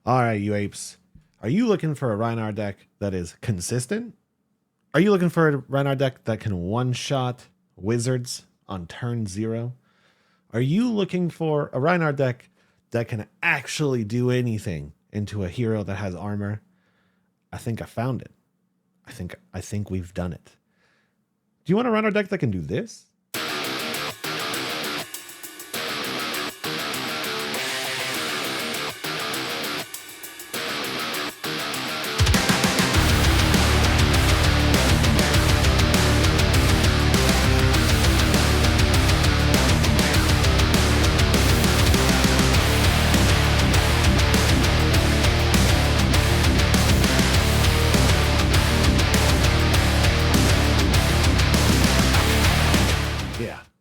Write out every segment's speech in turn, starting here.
All right, you apes. Are you looking for a Rhinar deck that is consistent? Are you looking for a Rhinar deck that can one-shot wizards on turn 0? Are you looking for a Rhinar deck that can actually do anything into a hero that has armor? I think I found it. I think we've done it. Do you want a Rhinar deck that can do this?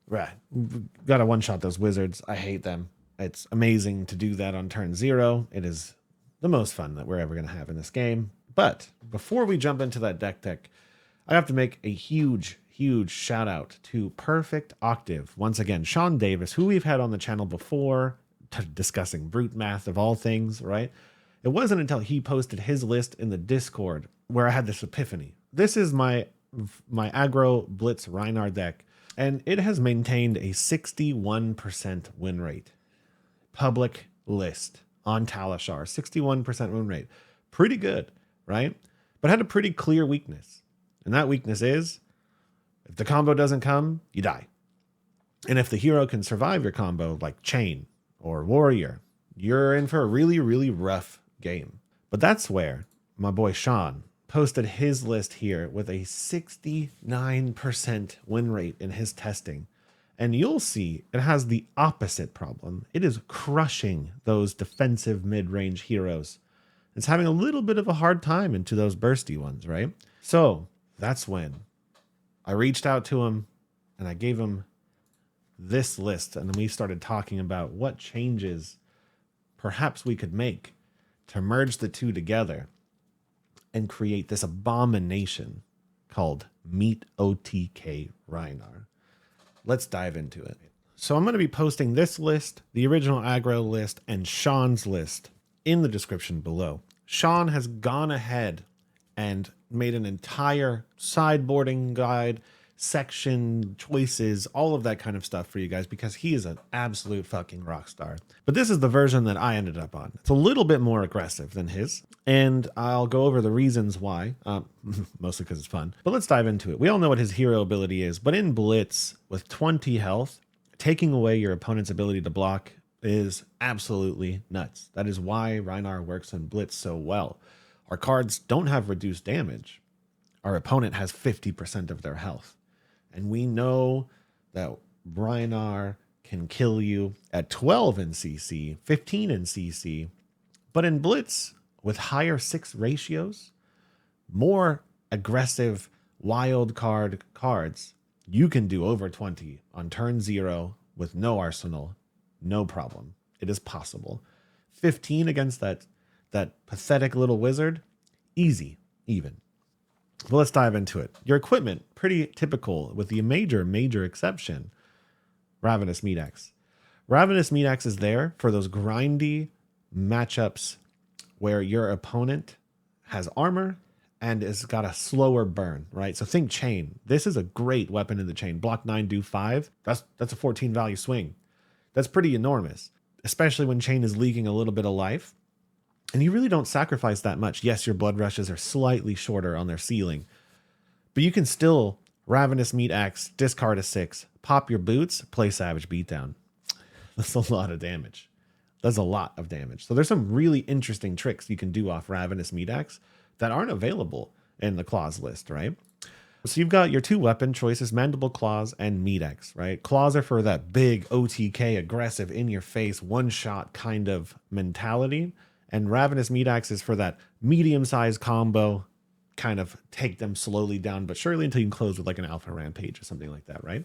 Right. Gotta one-shot those wizards. I hate them. It's amazing to do that on turn 0. It is the most fun that we're ever going to have in this game. But before we jump into that Dech Tech, I have to make a huge shout out to Perfect8ve. Once again, Sean Davis, who we've had on the channel before, discussing brute math of all things, right? It wasn't until he posted his list in the Discord where I had this epiphany. This is my aggro blitz Rhinar deck, and it has maintained a 61% win rate. Public list on Talishar, 61% win rate. Pretty good, right? But had a pretty clear weakness. And that weakness is, if the combo doesn't come, you die. And if the hero can survive your combo, like Chain or Warrior, you're in for a really rough game. But that's where my boy Sean posted his list here with a 69% win rate in his testing. And you'll see it has the opposite problem. It is crushing those defensive mid-range heroes. It's having a little bit of a hard time into those bursty ones, right? So that's when I reached out to him and I gave him this list. And then we started talking about what changes perhaps we could make to merge the two together and create this abomination called Meat OTK Rhinar. Let's dive into it. So I'm going to be posting this list, the original aggro list, and Sean's list in the description below. Sean has gone ahead and made an entire sideboarding guide, section, choices, all of that kind of stuff for you guys because he is an absolute fucking rock star. But this is the version that I ended up on. It's a little bit more aggressive than his, and I'll go over the reasons why, mostly because it's fun. But let's dive into it. We all know what his hero ability is, but in Blitz, with 20 health, taking away your opponent's ability to block is absolutely nuts. That is why Rhinar works in Blitz so well. Our cards don't have reduced damage. Our opponent has 50% of their health. And we know that Rhinar can kill you at 12 in CC, 15 in CC, but in Blitz, with higher 6 ratios, more aggressive wild card cards, you can do over 20 on turn 0 with no arsenal, no problem. It is possible. 15 against that pathetic little wizard, easy, even. Well, let's dive into it. Your equipment, pretty typical, with the major exception, Ravenous Meataxe. Ravenous Meataxe is there for those grindy matchups where your opponent has armor and has got a slower burn, right? So think Chain. This is a great weapon in the Chain. Block 9, do 5. That's a 14 value swing. That's pretty enormous, especially when Chain is leaking a little bit of life. And you really don't sacrifice that much. Yes, your blood rushes are slightly shorter on their ceiling, but you can still Ravenous Meataxe, discard a 6, pop your boots, play Savage Beatdown. That's a lot of damage. That's a lot of damage. So there's some really interesting tricks you can do off Ravenous Meataxe that aren't available in the Claws list, right? So you've got your 2 weapon choices, Mandible Claws and Meataxe, right? Claws are for that big OTK, aggressive, in-your-face, one-shot kind of mentality. And Ravenous Meataxe is for that medium-sized combo, kind of take them slowly down, but surely until you can close with like an Alpha Rampage or something like that, right?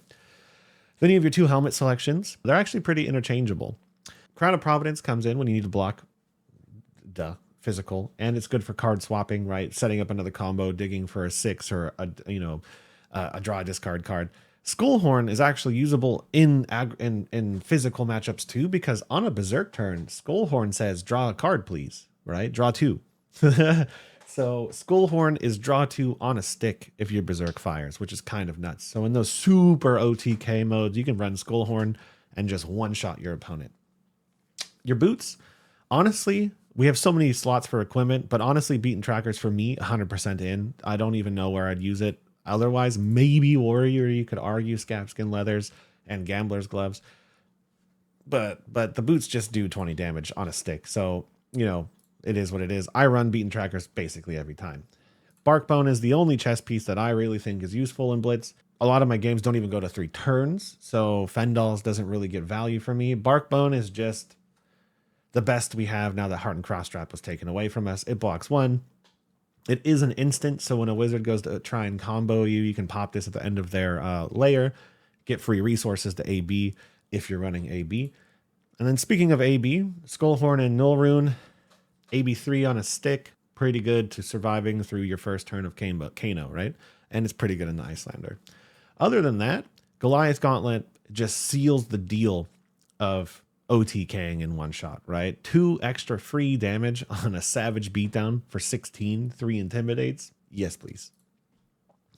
Then you have your 2 helmet selections. They're actually pretty interchangeable. Crown of Providence comes in when you need to block, physical, and it's good for card swapping, right? Setting up another combo, digging for a 6 or a draw discard card. Skullhorn is actually usable in physical matchups too, because on a Berserk turn, Skullhorn says, draw a card, please, right? Draw 2. So Skullhorn is draw 2 on a stick if your Berserk fires, which is kind of nuts. So in those super OTK modes, you can run Skullhorn and just one-shot your opponent. Your boots, honestly, we have so many slots for equipment, but honestly, beaten trackers for me, 100% in. I don't even know where I'd use it. Otherwise, maybe Warrior, you could argue Scabskin Leathers and Gambler's Gloves. But the boots just do 20 damage on a stick. So, you know, it is what it is. I run beaten trackers basically every time. Barkbone is the only chess piece that I really think is useful in Blitz. A lot of my games don't even go to 3 turns, so Fendals doesn't really get value for me. Barkbone is just the best we have now that Heart and Crosstrap was taken away from us. It blocks 1. It is an instant, so when a wizard goes to try and combo you, you can pop this at the end of their layer, get free resources to AB if you're running AB. And then speaking of AB, Skullhorn and Nullrune, AB3 on a stick, pretty good to surviving through your first turn of Kano, right? And it's pretty good in the Icelander. Other than that, Goliath Gauntlet just seals the deal of OTKing in one shot, right? 2 extra free damage on a Savage Beatdown for 16, 3 Intimidates. Yes, please.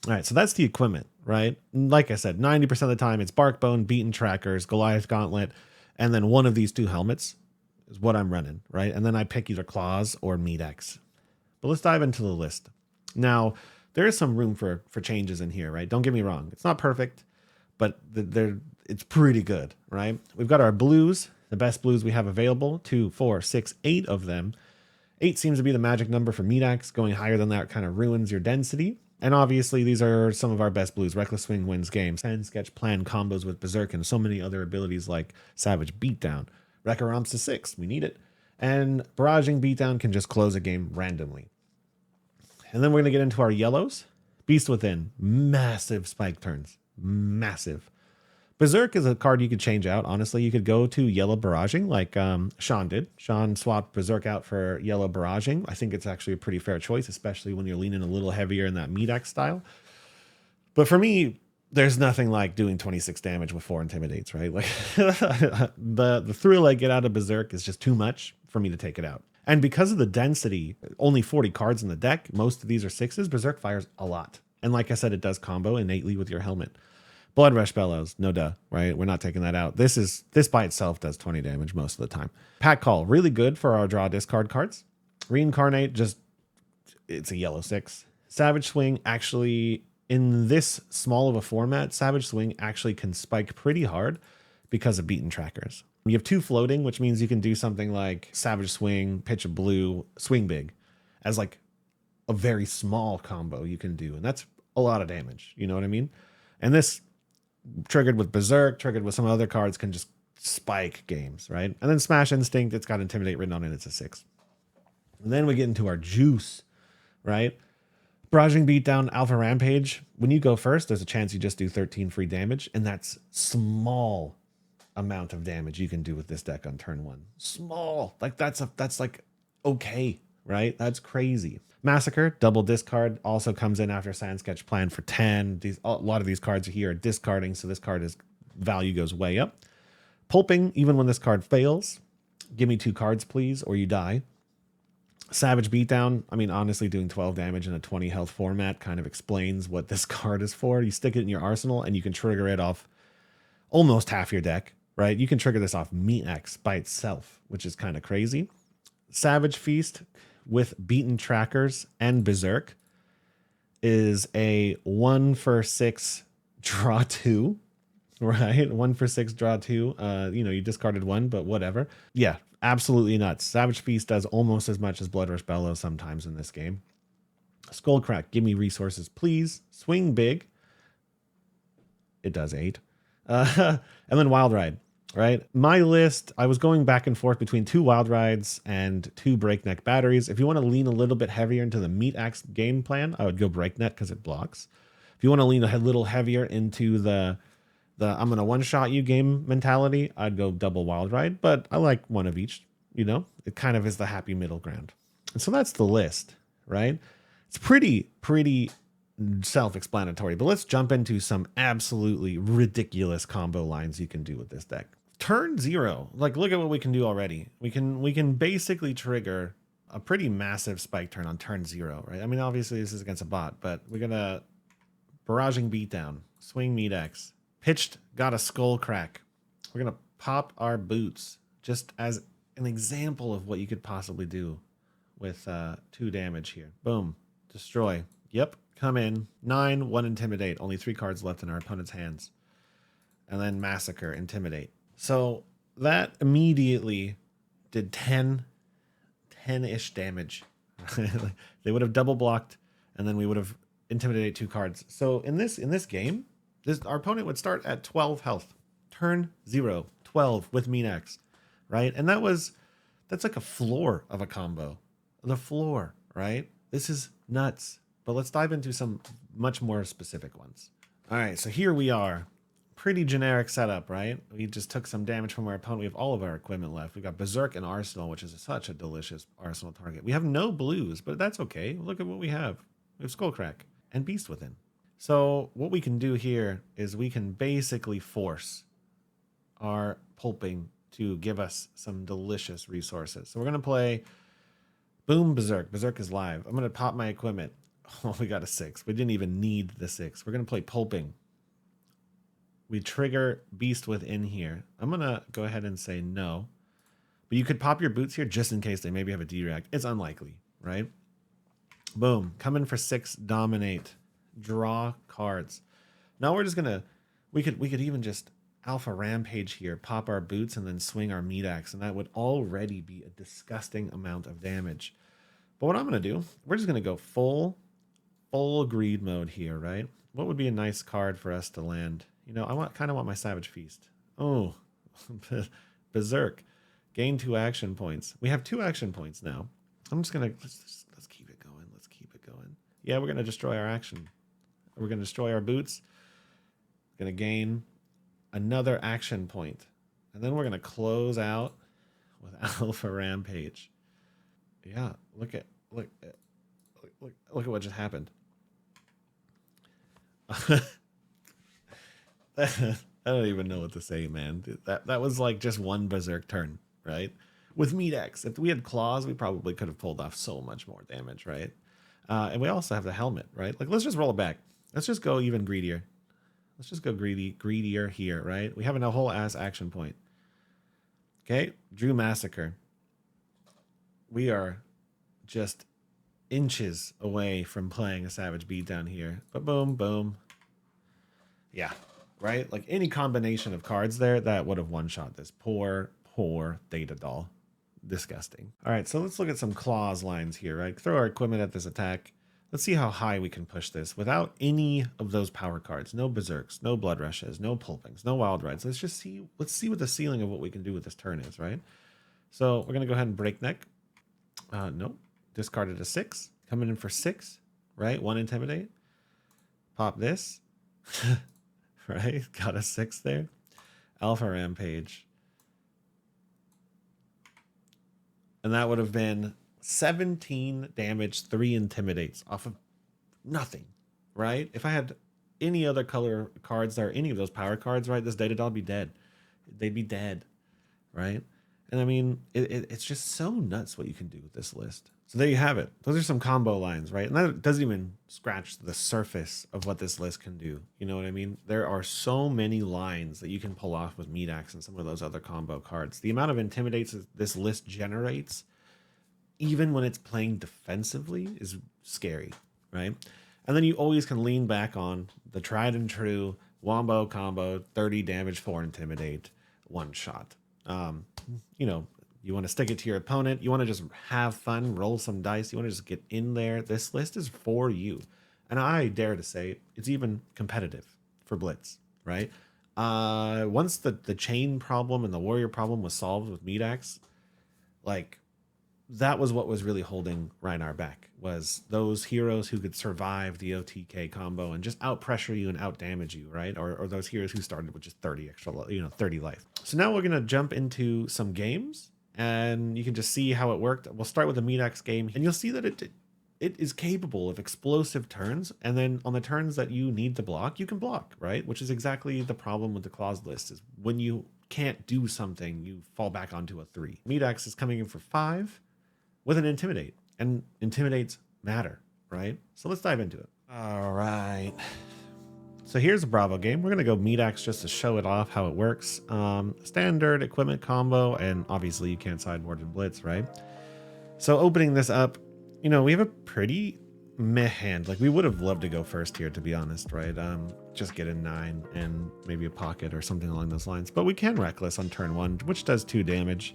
All right, so that's the equipment, right? Like I said, 90% of the time it's Barkbone, Beaten Trackers, Goliath Gauntlet, and then one of these 2 helmets is what I'm running, right? And then I pick either Claws or Meataxe. But let's dive into the list. Now, there is some room for changes in here, right? Don't get me wrong. It's not perfect, but it's pretty good, right? We've got our blues, the best blues we have available, 2, 4, 6, 8 of them. 8 seems to be the magic number for Meataxe. Going higher than that kind of ruins your density. And obviously, these are some of our best blues. Reckless Swing wins games. Hand Sketch Plan combos with Berserk and so many other abilities like Savage Beatdown. Wrecker Romps to 6. We need it. And Barraging Beatdown can just close a game randomly. And then we're going to get into our yellows. Beast Within. Massive spike turns. Massive. Berserk is a card you could change out. Honestly, you could go to yellow barraging like Sean did. Sean swapped Berserk out for yellow barraging. I think it's actually a pretty fair choice, especially when you're leaning a little heavier in that Meataxe style. But for me, there's nothing like doing 26 damage with 4 Intimidates, right? Like the thrill I get out of Berserk is just too much for me to take it out. And because of the density, only 40 cards in the deck, most of these are 6s, Berserk fires a lot. And like I said, it does combo innately with your helmet. Blood Rush Bellows, no duh, right? We're not taking that out. This by itself does 20 damage most of the time. Pack Call, really good for our draw discard cards. Reincarnate, it's a yellow 6. Savage Swing, actually, in this small of a format, Savage Swing actually can spike pretty hard because of Beaten Trackers. You have 2 floating, which means you can do something like Savage Swing, Pitch a Blue, Swing Big as like a very small combo you can do. And that's a lot of damage. You know what I mean? And this triggered with Berserk, triggered with some other cards, can just spike games, right? And then Smash Instinct, it's got Intimidate written on it, it's a 6. And then we get into our juice, right? Barraging Beatdown, Alpha Rampage. When you go first, there's a chance you just do 13 free damage, and that's small amount of damage you can do with this deck on turn 1. Small. Like that's like okay, right? That's crazy. Massacre, double discard, also comes in after Sand Sketch Plan for 10. A lot of these cards here are discarding, so this card value goes way up. Pulping, even when this card fails, give me 2 cards, please, or you die. Savage Beatdown, I mean, honestly, doing 12 damage in a 20 health format kind of explains what this card is for. You stick it in your arsenal, and you can trigger it off almost half your deck, right? You can trigger this off Meataxe by itself, which is kind of crazy. Savage Feast with Beaten Trackers and Berserk is a 1 for 6 draw 2, right? 1 for 6 draw 2. You discarded 1, but whatever. Yeah, absolutely nuts. Savage Feast does almost as much as Blood Rush Bellows sometimes in this game. Skullcrack, give me resources, please. Swing Big. It does 8. And then Wild Ride. Right, my list, I was going back and forth between 2 Wild Rides and 2 Breakneck Batteries. If you want to lean a little bit heavier into the Meataxe game plan, I would go Breakneck because it blocks. If you want to lean a little heavier into the I'm going to one-shot you game mentality, I'd go double Wild Ride, but I like one of each, It kind of is the happy middle ground. And so that's the list, right? It's pretty self-explanatory, but let's jump into some absolutely ridiculous combo lines you can do with this deck. Turn 0, like look at what we can do already. We can basically trigger a pretty massive spike turn on turn 0, right? I mean, obviously this is against a bot, but we're gonna barraging beatdown, swing Meataxe, pitched, got a skull crack. We're gonna pop our boots just as an example of what you could possibly do with 2 damage here. Boom, destroy. Yep, come in. 9, 1 intimidate. Only 3 cards left in our opponent's hands. And then massacre, intimidate. So that immediately did 10-ish damage. They would have double blocked, and then we would have intimidated 2 cards. So in this game, our opponent would start at 12 health. Turn 0, 12 with Meataxe, right? And that's like a floor of a combo. The floor, right? This is nuts. But let's dive into some much more specific ones. All right, so here we are. Pretty generic setup, right? We just took some damage from our opponent. We have all of our equipment left. We got Berserk and Arsenal, which is such a delicious Arsenal target. We have no blues, but that's okay. Look at what we have. We have Skullcrack and Beast Within. So what we can do here is we can basically force our pulping to give us some delicious resources. So we're going to play Boom Berserk. Berserk is live. I'm going to pop my equipment. Oh, we got a 6. We didn't even need the 6. We're going to play pulping. We trigger Beast Within here. I'm going to go ahead and say no. But you could pop your boots here just in case they maybe have a D-React. It's unlikely, right? Boom. Come in for 6, dominate. Draw cards. Now we're just going to... We could even just Alpha Rampage here, pop our boots, and then swing our Meataxe. And that would already be a disgusting amount of damage. But what I'm going to do, we're just going to go full greed mode here, right? What would be a nice card for us to land? You know, I kind of want my Savage Feast. Oh, Berserk. Gain 2 action points. We have 2 action points now. I'm just going to, let's keep it going. Let's keep it going. Yeah, we're going to destroy our action. We're going to destroy our boots. Going to gain another action point. And then we're going to close out with Alpha Rampage. Yeah, look at what just happened. I don't even know what to say, man. That was like just one Berserk turn, right? With Meataxe, if we had claws, we probably could have pulled off so much more damage, right? And we also have the helmet, right? Like, let's just roll it back. Let's just go even greedier. Let's just go greedier here, right? We have a whole ass action point. Okay, drew Massacre. We are just inches away from playing a Savage Beatdown here. But boom, boom. Yeah, right? Like any combination of cards there, that would have one-shot this. Poor Data Doll. Disgusting. All right, so let's look at some claws lines here, right? Throw our equipment at this attack. Let's see how high we can push this without any of those power cards. No Berserks, no Blood Rushes, no Pulpings, no Wild Rides. Let's see what the ceiling of what we can do with this turn is, right? So we're going to go ahead and Breakneck. Nope. Discarded a 6. Coming in for 6, right? 1 Intimidate. Pop this. Right? Got a 6 there. Alpha Rampage. And that would have been 17 damage, 3 intimidates off of nothing, right? If I had any other color cards or any of those power cards, right, this Data Doll would be dead. They'd be dead, right? And I mean, it's just so nuts what you can do with this list. So there you have it. Those are some combo lines, right? And that doesn't even scratch the surface of what this list can do. You know what I mean? There are so many lines that you can pull off with Meataxe and some of those other combo cards. The amount of intimidates this list generates, even when it's playing defensively, is scary, right? And then you always can lean back on the tried and true Wombo combo, 30 damage, 4 intimidate, 1 shot. You know, you want to stick it to your opponent. You want to just have fun, roll some dice. You want to just get in there. This list is for you. And I dare to say it's even competitive for Blitz, right? Once the chain problem and the warrior problem was solved with Meataxe, like, that was what was really holding Rhinar back, was those heroes who could survive the OTK combo and just out pressure you and out damage you, right? Or those heroes who started with just 30 extra, 30 life. So now we're going to jump into some games and you can just see how it worked. We'll start with the Meataxe game and you'll see that it is capable of explosive turns. And then on the turns that you need to block, you can block, right? Which is exactly the problem with the claws list, is when you can't do something, you fall back onto a 3. Meataxe is coming in for 5. with an Intimidate, and Intimidates matter, right? So let's dive into it. All right. So here's a Bravo game. We're going to go Meataxe just to show it off how it works. Standard equipment combo, and obviously you can't sideboard and blitz, right? So opening this up, you know, we have a pretty meh hand. Like, we would have loved to go first here, to be honest, right? Just get in 9 and maybe a pocket or something along those lines. But we can Reckless on turn 1, which does 2 damage.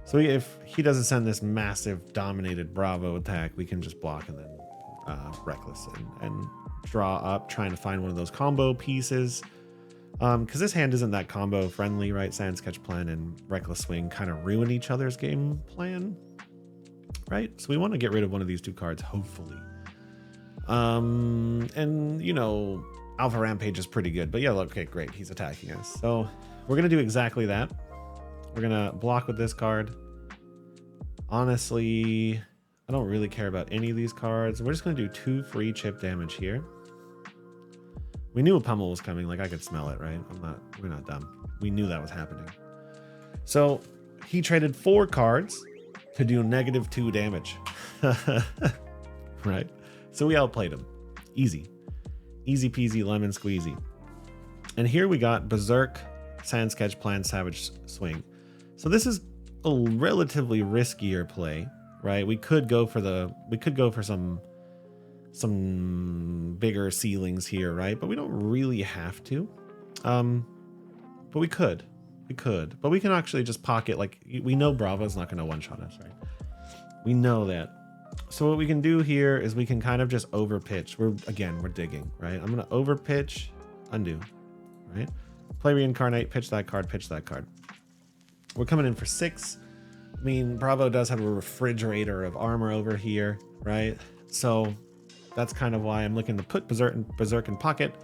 So if he doesn't send this massive dominated Bravo attack, we can just block and then Reckless and draw up, trying to find one of those combo pieces. Because this hand isn't that combo friendly, right? Sand Sketch Plan and Reckless Swing kind of ruin each other's game plan, right? So we want to get rid of one of these 2 cards, hopefully. And you know, Alpha Rampage is pretty good, but yeah, okay, great, he's attacking us. So we're gonna do exactly that. We're gonna block with this card. Honestly, I don't really care about any of these cards. We're just gonna do 2 free chip damage here. We knew a pummel was coming, like I could smell it, right? We're not dumb. We knew that was happening. So he traded 4 cards to do -2 damage. Right? So we outplayed him. Easy. Easy peasy lemon squeezy. And here we got Berserk, Sand Sketch Plan, Savage Swing. So this is a relatively riskier play, right? We could go for some bigger ceilings here, right? But we don't really have to. But we could. But we can actually just pocket, like, we know Bravo's not going to one-shot us, right? We know that. So what we can do here is we can kind of just overpitch. We're digging, right? I'm going to overpitch, undo, right? Play Reincarnate, pitch that card, pitch that card. We're coming in for 6. I mean, Bravo does have a refrigerator of armor over here, right? So that's kind of why I'm looking to put Berserk in pocket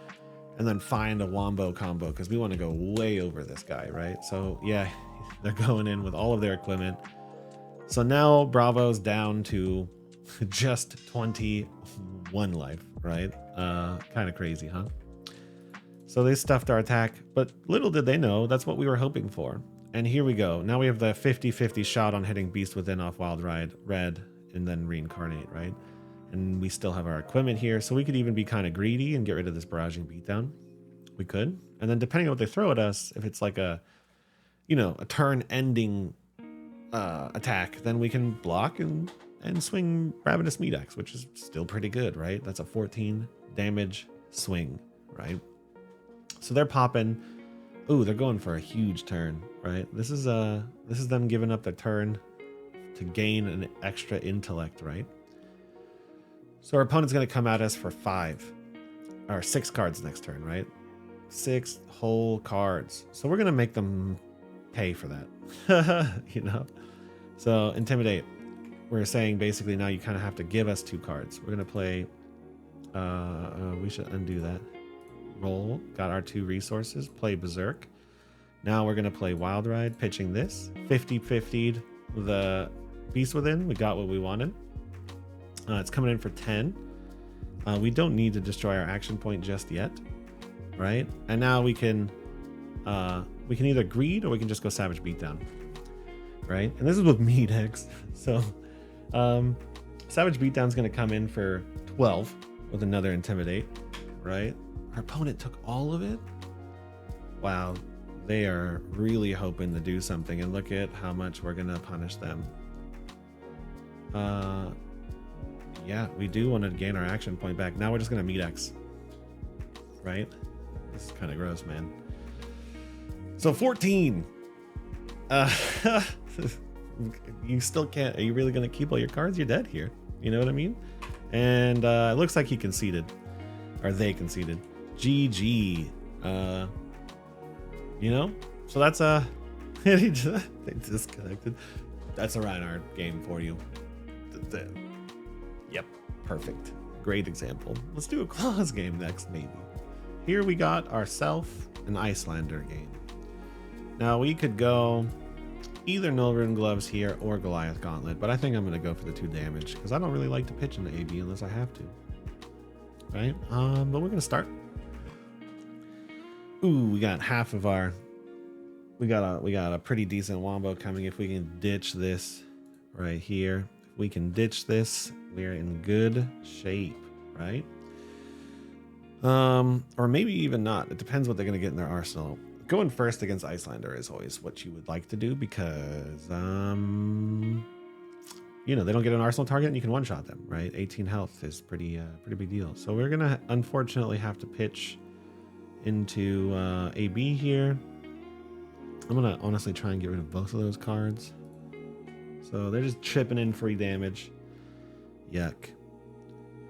and then find a Wombo combo, because we want to go way over this guy, right? So yeah, they're going in with all of their equipment. So now Bravo's down to just 21 life, right? Kind of crazy, huh? So they stuffed our attack, but little did they know that's what we were hoping for. And here we go. Now we have the 50-50 shot on hitting Beast Within off Wild Ride, red, and then Reincarnate, right? And we still have our equipment here, so we could even be kind of greedy and get rid of this Barraging Beatdown. We could. And then depending on what they throw at us, if it's like a, you know, a turn-ending attack, then we can block and swing Ravenous Meataxe, which is still pretty good, right? That's a 14 damage swing, right? So they're popping. Ooh, they're going for a huge turn, right? This is them giving up their turn to gain an extra intellect, right? So our opponent's going to come at us for 6 cards next turn, right? 6 whole cards. So we're going to make them pay for that, you know? So Intimidate. We're saying basically now you kind of have to give us 2 cards. We're going to play, we should undo that. Roll, got our 2 resources, play Berserk. Now we're going to play Wild Ride, pitching this. 50-50'd the Beast Within. We got what we wanted. It's coming in for 10. We don't need to destroy our action point just yet, right? And now we can either greed or we can just go Savage Beatdown, right? And this is with Meataxe. So Savage Beatdown's going to come in for 12 with another Intimidate, right? Our opponent took all of it. Wow, they are really hoping to do something, and look at how much we're going to punish them. Yeah, we do want to gain our action point back. Now we're just going to Meataxe, right? This is kind of gross, man. So 14. You still can't. Are you really going to keep all your cards? You're dead here. You know what I mean? And it looks like he conceded, or they conceded. GG. You know? So that's they disconnected. That's a Rhinar game for you. Yep, perfect. Great example. Let's do a claws game next, maybe. Here we got ourself an Icelander game. Now we could go either Null Rune Gloves here or Goliath Gauntlet, but I think I'm going to go for the 2 damage because I don't really like to pitch into AB unless I have to. Right? But we're going to start. Ooh, we got half of our. We got a pretty decent wombo coming if we can ditch this right here. If we can ditch this, we're in good shape, right? Or maybe even not. It depends what they're going to get in their arsenal. Going first against Icelander is always what you would like to do because, you know, they don't get an arsenal target and you can one-shot them, right? 18 health is pretty big deal. So we're going to unfortunately have to pitch into AB here. I'm going to honestly try and get rid of both of those cards. So they're just chipping in free damage. Yuck.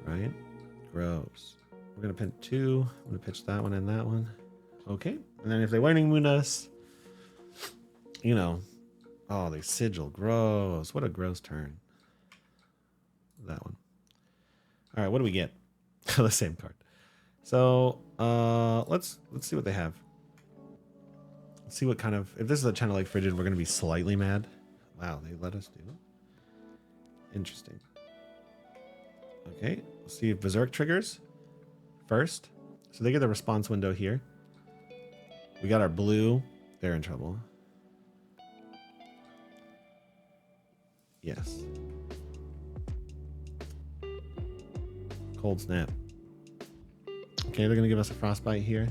Right? Gross. We're going to pin 2. I'm going to pitch that one and that one. Okay. And then if they Waning Moon us, you know, oh, they sigil. Gross. What a gross turn. That one. All right, what do we get? The same card. So let's see what they have. Let's see what kind of, if this is a channel like Frigid, we're going to be slightly mad. Wow, they let us do it. Interesting. Okay, let's see if Berserk triggers first. So they get the response window here. We got our blue. They're in trouble. Yes. Cold snap. Okay, they're going to give us a frostbite here,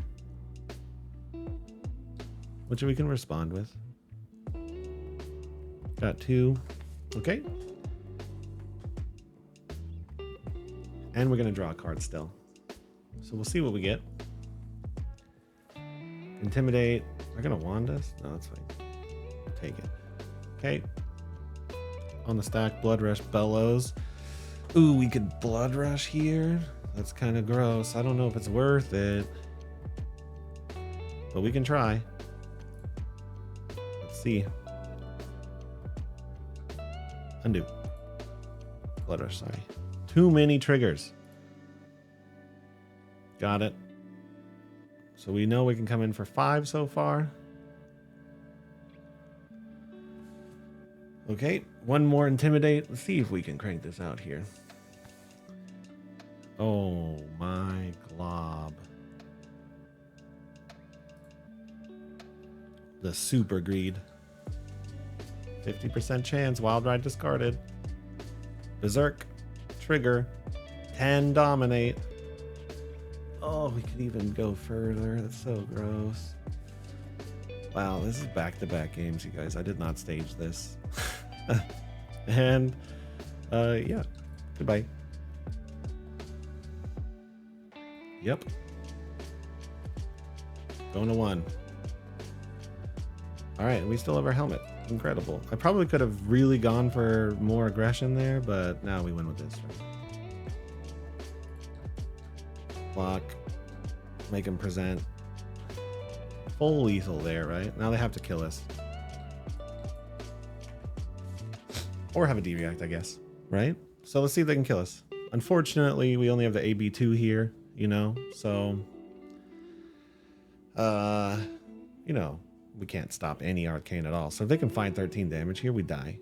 which we can respond with. Got 2. Okay. And we're going to draw a card still. So we'll see what we get. Intimidate. They're going to wand us? No, that's fine. Take it. Okay. On the stack, Blood Rush Bellows. Ooh, we could Blood Rush here. That's kind of gross. I don't know if it's worth it. But we can try. Let's see. Undo. Blood Rush, sorry. Too many triggers. Got it. So we know we can come in for 5 so far. Okay, one more Intimidate. Let's see if we can crank this out here. Oh my glob. The super greed. 50% chance, Wild Ride discarded. Berserk, trigger, 10 dominate. Oh, we could even go further. That's so gross. Wow, this is back-to-back games, you guys. I did not stage this. And, yeah, goodbye. Yep. Going to 1. All right, we still have our helmet. Incredible. I probably could have really gone for more aggression there, but now we win with this. Right? Block. Make him present. Full lethal there, right? Now they have to kill us. Or have a D-React, I guess. Right? So let's see if they can kill us. Unfortunately, we only have the AB2 here, you know? So, you know, we can't stop any arcane at all. So if they can find 13 damage here, we die.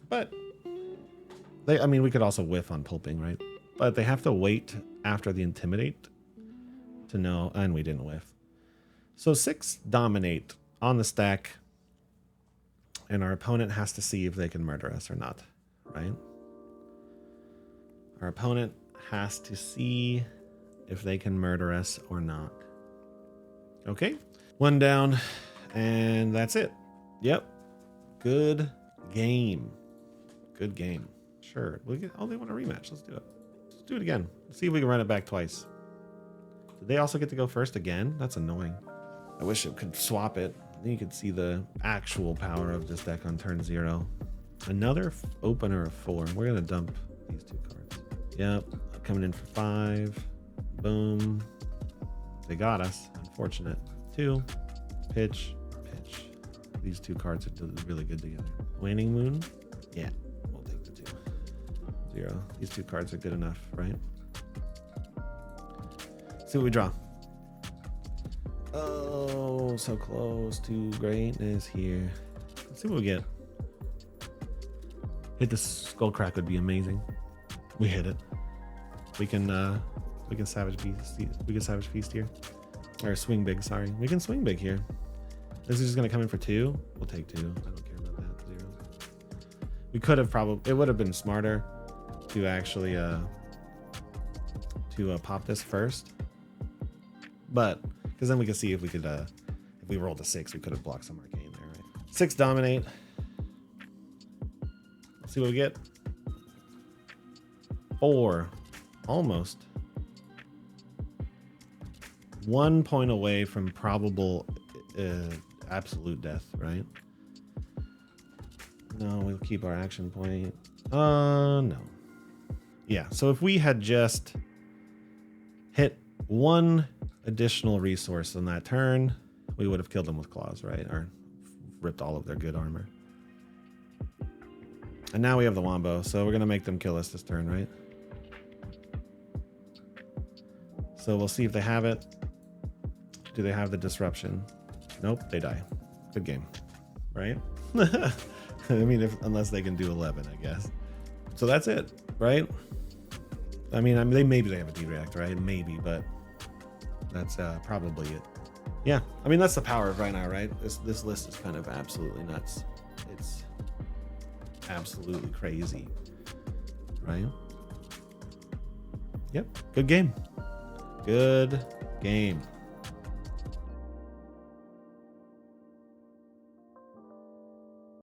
But I mean, we could also whiff on pulping, right? But they have to wait after the Intimidate to know, and we didn't whiff. So 6 dominate on the stack, and our opponent has to see if they can murder us or not, right? Our opponent has to see if they can murder us or not. Okay, 1 down, and that's it. Yep, good game. Good game. Sure, oh, they want a rematch. Let's do it. Let's do it again. Let's see if we can run it back twice. Did they also get to go first again? That's annoying. I wish it could swap it. Then you could see the actual power of this deck on turn 0. Another opener of 4. We're gonna dump these 2 cards. Yep, coming in for 5. Boom. They got us. Unfortunate. 2. Pitch. Pitch. These 2 cards are really good together. Waning Moon. Yeah, we'll take the 2. 0. These 2 cards are good enough, right? See what we draw. Oh, so close to greatness here. Let's see what we get. Hit the skull crack would be amazing. We hit it. We can savage beast. We can savage feast here, or swing big. Sorry, we can swing big here. This is just gonna come in for 2. We'll take 2. I don't care about that. 0. We could have probably, it would have been smarter to actually pop this first, but because then we could see if we could if we rolled a 6, we could have blocked some arcane there, right? 6 dominate. Let's see what we get. 4, almost 1 point away from probable absolute death, right? No, we'll keep our action point. No. Yeah, so if we had just hit 1 additional resource on that turn, we would have killed them with claws, right? Or ripped all of their good armor. And now we have the wombo, so we're gonna make them kill us this turn, right? So we'll see if they have it. Do they have the disruption? Nope, they die. Good game, right? I mean, unless they can do 11, I guess. So that's it, right? I mean, maybe they have a D-React, right? Maybe, but that's probably it. Yeah, I mean, that's the power of right now, right? This list is kind of absolutely nuts. It's absolutely crazy, right? Yep, good game. Good game.